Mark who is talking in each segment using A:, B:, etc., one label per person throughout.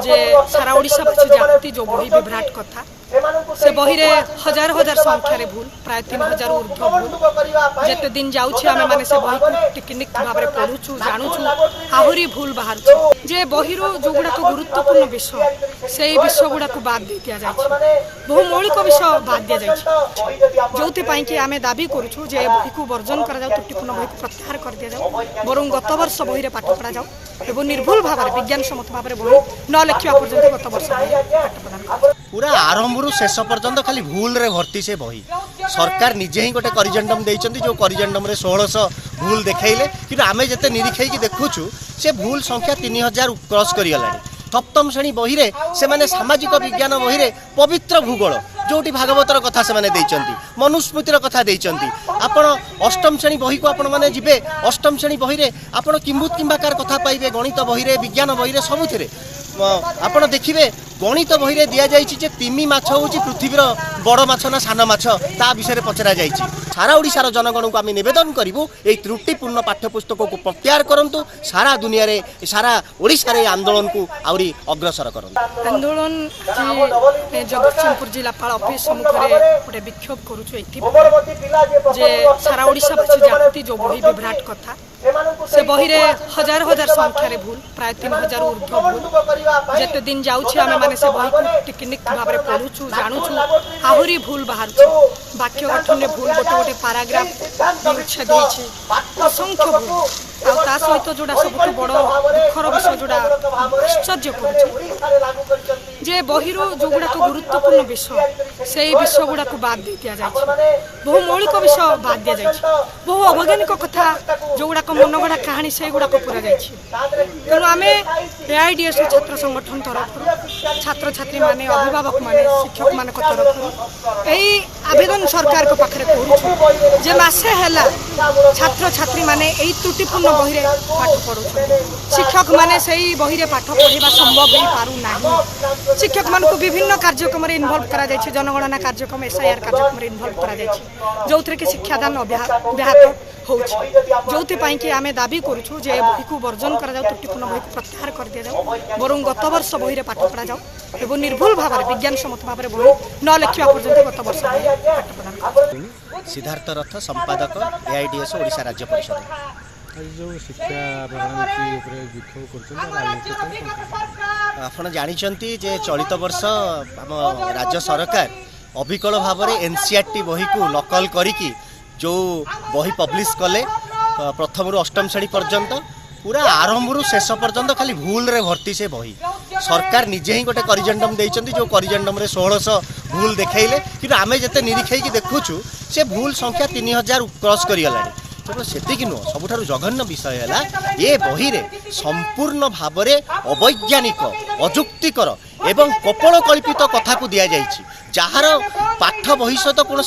A: जे सारा ओडिशावासी जानती जो बही विभ्राट कथा से बही रे हजार हजार संख्यार भूल प्राय 3000 ऊर्ध्व भूल जेते दिन जाउछि आमे माने से बही को टेक्निक भाव में पढ़ुछु जानुछु आहुरी भूल बाहर जे बहिरो जो गुड़ा गुरुत्वपूर्ण विषय से विषय गुड़ा बाद दे दिया जाय बहु मौलिक विषय बाद दिया जाय जोथि पई कि आमे दाबी करूछु जे बही को वर्जन करा जाउ त्रुटिपूर्ण बही को प्रत्याहार कर दिया जाउ बरं गत वर्ष बही रे पाठ पढ़ा जाउ एवं निर्भुल भाव में विज्ञान सम्मत भाव में बही न लिखा पर्यंत गत वर्ष पाठ पढ़ा
B: पूरा आरंभ शेष पर्यंत खाली भूल रे भर्ती से बही सरकार निजे ही गोटे करिजेंडम देइचंती जो करिजेंडम रे 1600 भूल देखाइले कि आमे जते निरीक्षे की देखुछु से भूल संख्या 3000 क्रॉस करि गलानी सप्तम श्रेणी बही रे से माने सामाजिक विज्ञान बही रे पवित्र भूगोल जोटी भागवतर कथा से माने देइचंती मनुस्मृतिर कथा देइचंती आपण अष्टम श्रेणी बही को आपण माने जिबे अष्टम श्रेणी बही रे आपण किंबुत किंबाकार कथा पाइबे गणित बही रे विज्ञान बही रे सबुथिरे आपण देखिबे गणित बही रे दिया जाइछि जे तिमी माछ होछि पृथ्वीर बड़ माछ ना सान माछ ता विषय रे पचरा जाइछि सारा ओडिशार जनगण को आमे निवेदन करिवु एई त्रुटिपूर्ण पाठ्यपुस्तक को प्रत्याहार करंतु सारा दुनिया रे सारा ओडिशा रे आंदोलन को आउरी अग्रसर करंतु
A: आंदोलन जे जगतसिंहपुर जिलापाल ऑफिस सम्मुख रे गोटे विक्षोभ करूछु एथि जे सारा ओडिशावासी जानती जो बही विभ्राट कथा से बही रे हजार हजार संख्यार भूल प्राय 3000 ऊर्ध्व भूल जेते दिन जाउछि आमे माने से बही को टेक्निक भाव में पढ़ुछु जानुछु आहुरी भूल बाहर वाक्य गठन भूल गोटे गोटे पैराग्राफ उच्छेद होइछि असंख्य भूल आ सहित जोड़ा सब बड़ दुखर विषय जोड़ा आश्चर्य करुछि जे बहिरो जो गुड़ा गुरुत्वपूर्ण विषय से विषय गुड़ा बाद दे दिया जाय बहु मौलिक विषय बाद दिया जाय बहु अवैज्ञानिक कथा जो गुड़ा मनगढ़ा कहानी से गुड़ा पूरा जाय तेणु आम एआईडीएस छात्र संगठन तरफ छात्र छात्री माने अभिभावक माने शिक्षक मान तरफ यही आवेदन सरकार को पाखरे करूछु जे मासे हैला छात्र छात्री माने यही त्रुटिपूर्ण बही रे पाठ पढ़ु शिक्षक माने सही बही रे पाठ पढ़ा संभव हो पारु नाही शिक्षक मान को विभिन्न कार्यक्रम में इनवल्व करा जाय जनगणना कार्यक्रम एसआईआर कार्यक्रम में इनवल्व करा जाय जोथरे के शिक्षादान व्याहत होउछि जोथि पई कि आमे दाबी करूछु जे बही को वर्जन करा जाउ त्रुटिपूर्ण बही को प्रत्याहार कर दिया जाउ बरं गत वर्ष बही रे पाठ पढ़ा जाउ एवं निर्भुल भाव में विज्ञान सम्मत भाव में बही न लिखा पर्यंत गत वर्ष पाठ पढ़ा
B: सिद्धार्थ रथ संपादक एआईडीएस ओडिशा राज्य परिषद
C: जो शिक्षा
B: आप जानते जे चलित वर्ष आम राज्य सरकार अविकल भाव में एनसीईआरटी बही को नकल करिकी जो बही पब्लिश कले प्रथम रु अष्टम श्रेणी पर्यंत पूरा आरंभ शेष पर्यंत खाली भूल रे भर्ती से बही सरकार निजे ही गोटे करिजेंडम देइचंती जो करिजेंडम रे 1600 भूल देखाइले कि आमे जते निरीक्षे की देखुछु से भूल संख्या 3000 क्रॉस करि गलानी केवल सेतिक नुह सबुठारु जघन्य विषय है ये बही रे संपूर्ण भाव में अवैज्ञानिक अजुक्तिकर एवं कपोलकल्पित कथा को दि जाइछि जार पाठ बही सहित कौन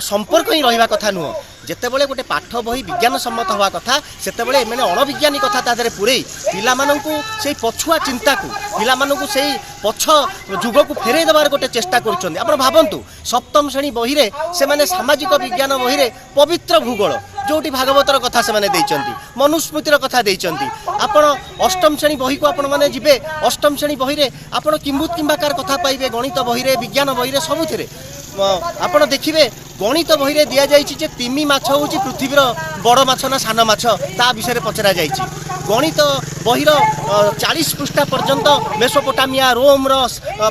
B: संपर्क ही रहा कथा नुह जितेबाला गोटे पाठ बही विज्ञान सम्मत हवा कथा से मैंने अणविज्ञानी कथा तादे पुरई पिलामानंकु से पछुआ चिंता को पिलामानंकु से पछ जुग को फेरई देवार गोटे चेष्टा करुछन्ति आपण भाबंतु सप्तम श्रेणी बही रे से माने सामाजिक विज्ञान बही रे पवित्र भूगोल जोटी भागवतर कथा से माने देइचंती मनुस्मृतिर कथा देइचंती आपण अष्टम श्रेणी बही को आपण माने जिबे अष्टम श्रेणी बही रे आपण किंबुत किंबाकार कथा पाइबे गणित बही रे विज्ञान बही रे सबुथिरे आपण देखिबे गणित बही रे दिया जाइछि जे तिमी माछ होछि पृथ्वीर बड़ माछ ना सान माछ ता विषय रे पचरा जाइछि गणित बही 40 पृष्ठा पर्यंत मेसोपोटामिया रोम रो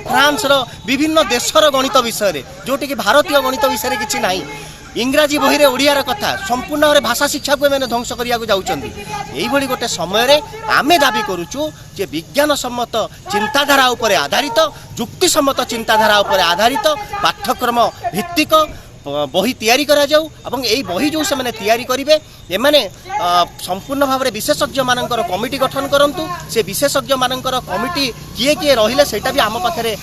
B: फ्रांस रो विभिन्न देशर गणित विषय रे जोटी कि भारतीय गणित विषय रे किछि नाही इंग्राजी बही रे ओडियार कथा संपूर्ण भाव भाषा शिक्षा को मैंने ध्वंस करिया जाउछन्ति एई भली गोटे समय रे आमे दाबी करूछु जे विज्ञान सम्मत चिंताधारा उपरे आधारित युक्ति सम्मत चिंताधारा उपरे आधारित पाठ्यक्रम भित्तिक बही तैयारी करा जाऊ एवं यही बही जो से मैंने तैयारी करेंगे एमाने संपूर्ण भाव में विशेषज्ञ मानकर कमिटी गठन करंतु से विशेषज्ञ मानकर कमिटी किए किए रहिले सेटा भी आम पाखे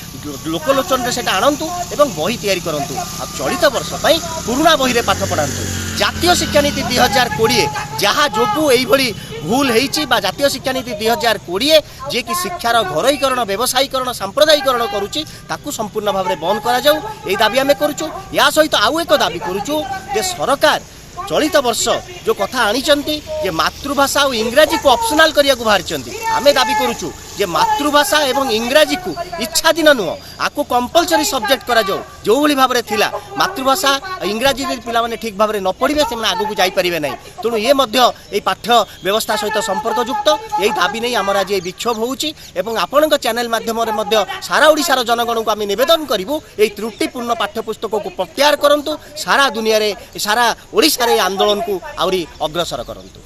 B: लोकलोचन रे सेटा आणंतु एवं बही तैयारी करंतु आ चलित वर्ष पई पुराना बही रे पाठ पढ़ांतु जातीय शिक्षानीति 2020 जहाँ जोगु एई भली भूल होईची बा जातीय शिक्षानीति 2020 जे कि शिक्षार घरोईकरण व्यवसायीकरण सांप्रदायिकरण करुची ताकू संपूर्ण भाव में बंद करा जाऊ एई दाबी आमे करूछु या सहित आउ एक दाबी करूछु जे सरकार चलित वर्ष जो कथा आनी जे मातृभाषा और इंग्राजी को ऑप्शनल करिया को बाहर आमे दाबी करूछु जे मातृभाषा एवं इंग्राजी को इच्छाधीन नुह आपको कंपलसरी सब्जेक्ट करा जाओ जो भली भाव में थिला मातृभाषा इंग्राजी पिला माने ठीक भाव में न पढ़े से आगू जापर ना तेणु ये पाठ्य व्यवस्था सहित संपर्कयुक्त यही दाबी नहीं आम आज विक्षोभ होउची एवं आपण चैनल माध्यम सारा ओडिशार जनगण को आम निवेदन करूँ यही त्रुटिपूर्ण पाठ्यपुस्तक को प्रत्याहार करंतु सारा दुनिया रे सारा ओडिशा रे आंदोलन को आउरी अग्रसर करंतु।